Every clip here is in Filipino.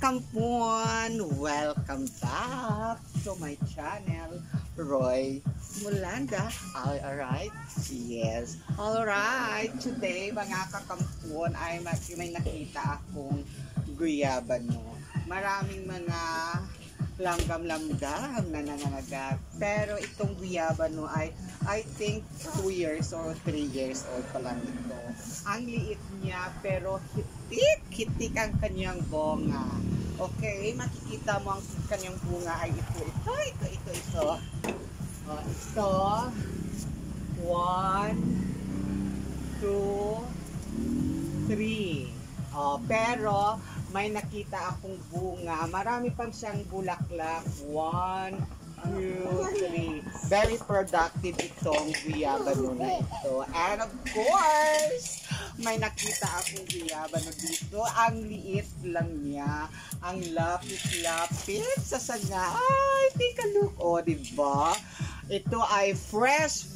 Kakampon! Welcome back to my channel, Roy Mulanda. Alright? Yes. Alright. Today, mga kakampon, ay may nakita akong guyabano. Maraming mga langgam-langgam na nangangagat. Pero itong guyabano ay I think 2 years or 3 years old pa lang ito. Ang liit niya pero hitik ang kanyang bunga. Okay, makikita mo ang kanyang bunga ay ito. Ito. Ito. 1, 2, 3. Pero may nakita akong bunga. Marami pang siyang bulaklak. 1, 2, 3. Very productive itong guyabano na ito. And of course, may nakita akong guyabano dito. Ang liit lang niya. Ang lapit-lapit sa sanga. Ay, take a look. O, diba? Ito ay fresh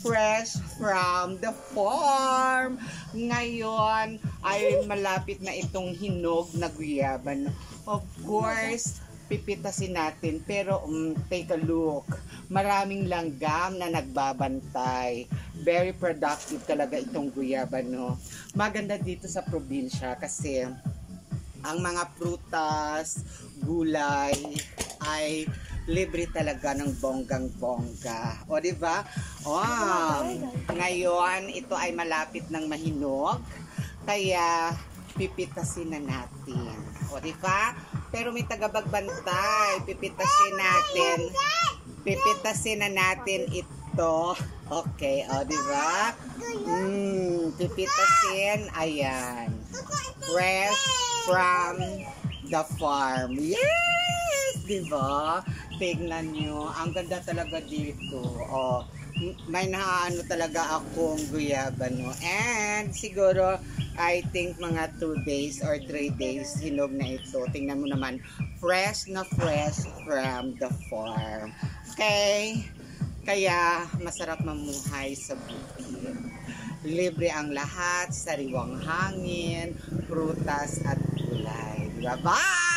from the farm. Ngayon ay malapit na itong hinog na guyabano. Of course, pipitasin natin. Pero take a look. Maraming langgam na nagbabantay. Very productive talaga itong guyabano. Maganda dito sa probinsya kasi ang mga prutas, gulay ay libre talaga ng bonggang-bongga. O, diba? Ngayon, ito ay malapit ng mahinog. Kaya, pipitasin na natin. O, diba? Pero may tagabagbantay. Pipitasin na natin ito. Okay, o, diba? Pipitasin. Ayan. Fresh from the farm. Yes! Diba? Tignan nyo. Ang ganda talaga dito. May naano talaga akong guyabano. And siguro, I think mga 2 days or 3 days hinog na ito. Tingnan mo naman. Fresh na fresh from the farm. Okay? Kaya, masarap mamuhay sa bukid. Libre ang lahat, sariwang hangin, prutas at gulay. Bye-bye!